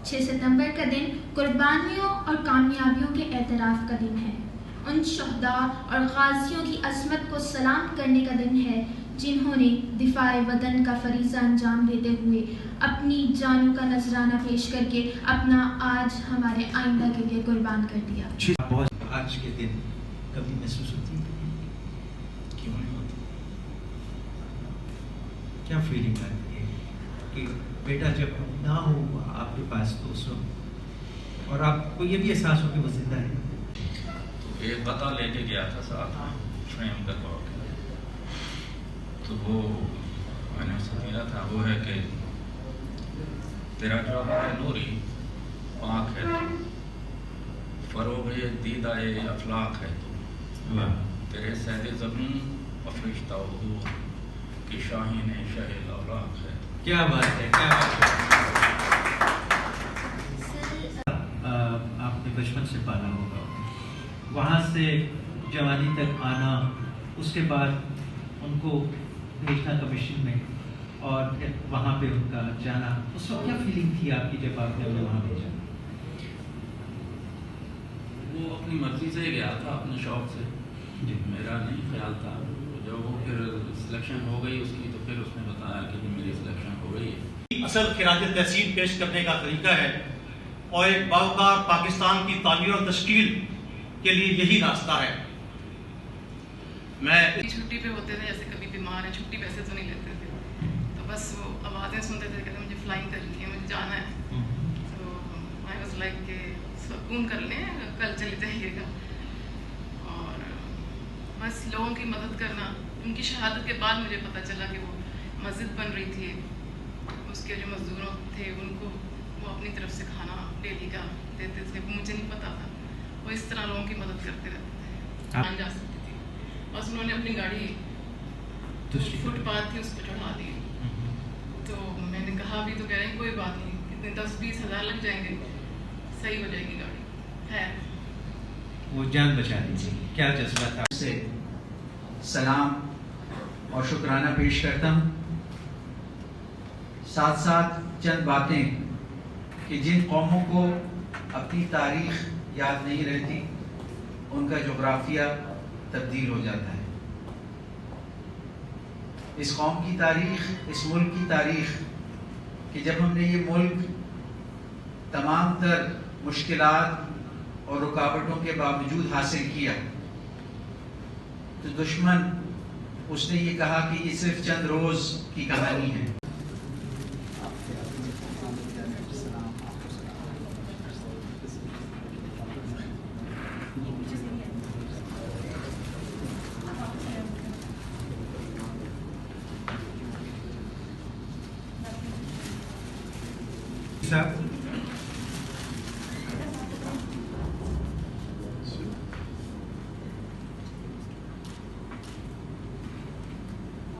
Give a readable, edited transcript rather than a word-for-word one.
6 सितंबर का दिन कुर्बानियों और कामयाबियों के एतराफ़ का दिन है। उन शहदा और गाजियों की अज़मत को सलाम करने का दिन है जिन्होंने दिफ़ाए वतन का फ़रीज़ा अंजाम देते हुए अपनी जानों का नजराना पेश करके अपना आज हमारे आइंदा के लिए कुर्बान कर दिया। आज के दिन कभी महसूस होती है? क्यों नहीं होती? क्या फीलिंग आती है कि बेटा जब ना हो आपके पास तो उस वक्त, और आपको ये भी एहसास हो कि वो जिंदा है? तो एक पता लेके गया था साथ फ्रेम करवा के, तो वो मैंने उससे दिया था, वो है कि तेरा जो है नूरी पाक है तू, फरोग दीदाए अफलाक है तू, तेरे सैद ज़मीन अफरिश्ता हुजूर की शाहीन शह लौलाक है। क्या बात है, क्या बात है। आपने बचपन से पाला होगा, वहाँ से जवानी तक आना, उसके बाद उनको भेजना कमीशन में और वहाँ पे उनका जाना, उस वक्त क्या फीलिंग थी आपकी जब आपने उन्हें वहाँ भेजा? वो अपनी मर्जी से गया था, अपने शौक से, मेरा नहीं ख्याल था। जब वो फिर सिलेक्शन हो गई उसकी, तो फिर उसने बताया कि मेरी सिलेक्शन हो गई है। असल खिराज तहसीन पेश करने का तरीका है और एक बावकार पाकिस्तान की तामीर और तश्कील के लिए यही रास्ता है। मैं छुट्टी पे होते थे, जैसे कभी बीमार है, छुट्टी वैसे तो नहीं लेते थे, तो बस वो आवाज़ें सुनते थे, कहते मुझे फ्लाइंग करनी है, मुझे जाना है। तो आई वाज लाइक के सुकून कर लें, कल चले जाइएगा। और बस लोगों की मदद करना। उनकी शहादत के बाद मुझे पता चला कि वो मस्जिद बन रही थी, उसके जो मजदूरों थे उनको वो अपनी तरफ से खाना डेली का देते थे, वो मुझे नहीं पता था। वो इस तरह लोगों की मदद करते रहते थे, जान जा सकती थी। बस उन्होंने अपनी गाड़ी फुटपाथ थी उस पर चढ़ा दी, तो मैंने कहा भी, तो कह रहे हैं कोई बात नहीं, कितने 10-20 हज़ार लग जाएंगे, सही हो जाएगी गाड़ी। है वो जान बचा दी। क्या जज्बा था? से सलाम और शुक्राना पेश करता हूँ, साथ साथ चंद बातें कि जिन कौमों को अपनी तारीख याद नहीं रहती उनका जोग्राफिया तब्दील हो जाता है। इस कौम की तारीख, इस मुल्क की तारीख, कि जब हमने ये मुल्क तमाम तर मुश्किलात और रुकावटों के बावजूद हासिल किया, तो दुश्मन उसने ये कहा कि ये सिर्फ चंद रोज की कहानी है। साहब